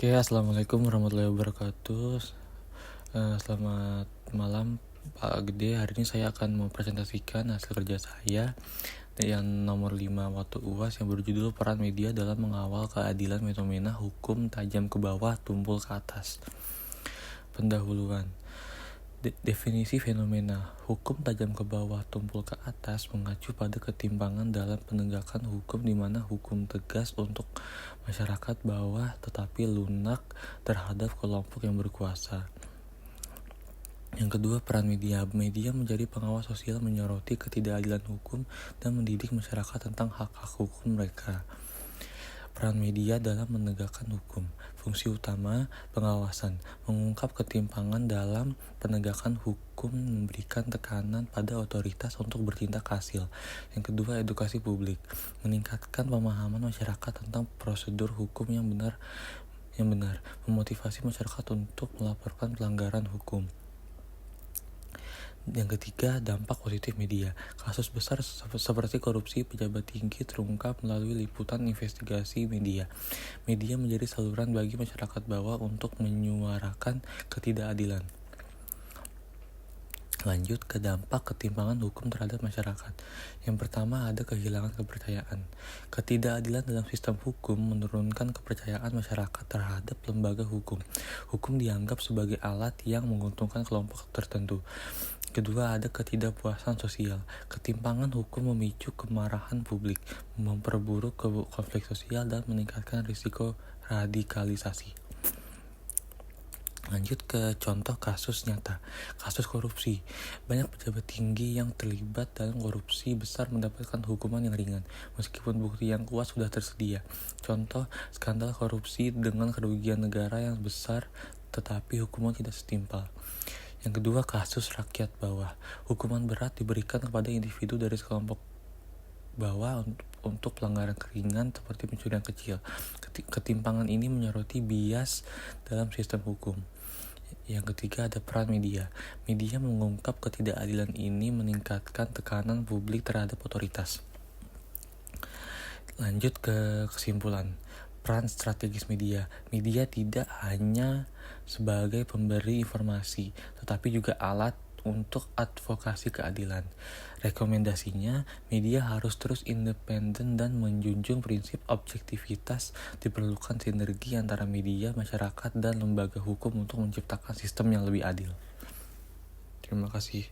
Oke, assalamualaikum warahmatullahi wabarakatuh. Selamat malam Pak Gede. Hari ini saya akan mempresentasikan hasil kerja saya yang nomor 5 waktu UAS yang berjudul Peran Media dalam Mengawal Keadilan Fenomena Hukum Tajam ke Bawah Tumpul ke Atas. Pendahuluan. Definisi fenomena hukum tajam ke bawah tumpul ke atas mengacu pada ketimpangan dalam penegakan hukum di mana hukum tegas untuk masyarakat bawah tetapi lunak terhadap kelompok yang berkuasa. Yang kedua, peran media. Media menjadi pengawas sosial, menyoroti ketidakadilan hukum dan mendidik masyarakat tentang hak-hak hukum mereka. Peran media dalam menegakkan hukum. Fungsi utama, pengawasan, mengungkap ketimpangan dalam penegakan hukum, memberikan tekanan pada otoritas untuk bertindak hasil. Yang kedua, edukasi publik, meningkatkan pemahaman masyarakat tentang prosedur hukum yang benar, memotivasi masyarakat untuk melaporkan pelanggaran hukum. Yang ketiga, dampak positif media. Kasus besar seperti korupsi pejabat tinggi terungkap melalui liputan investigasi media. Media menjadi saluran bagi masyarakat bawah untuk menyuarakan ketidakadilan. Lanjut ke dampak ketimpangan hukum terhadap masyarakat. Yang pertama, ada kehilangan kepercayaan. Ketidakadilan dalam sistem hukum menurunkan kepercayaan masyarakat terhadap lembaga hukum. Hukum dianggap sebagai alat yang menguntungkan kelompok tertentu. Kedua, ada ketidakpuasan sosial. Ketimpangan hukum memicu kemarahan publik, memperburuk konflik sosial, dan meningkatkan risiko radikalisasi. Lanjut ke contoh kasus nyata. Kasus korupsi. Banyak pejabat tinggi yang terlibat dalam korupsi besar mendapatkan hukuman yang ringan, meskipun bukti yang kuat sudah tersedia. Contoh, skandal korupsi dengan kerugian negara yang besar, tetapi hukuman tidak setimpal. Yang kedua, kasus rakyat bawah. Hukuman berat diberikan kepada individu dari sekelompok bawah untuk pelanggaran ringan seperti pencurian kecil. Ketimpangan ini menyoroti bias dalam sistem hukum. Yang ketiga, ada peran media. Media mengungkap ketidakadilan ini, meningkatkan tekanan publik terhadap otoritas. Lanjut ke kesimpulan. Peran strategis media. Media tidak hanya sebagai pemberi informasi, tetapi juga alat untuk advokasi keadilan. Rekomendasinya, media harus terus independen dan menjunjung prinsip objektivitas. Diperlukan sinergi antara media, masyarakat, dan lembaga hukum untuk menciptakan sistem yang lebih adil. Terima kasih.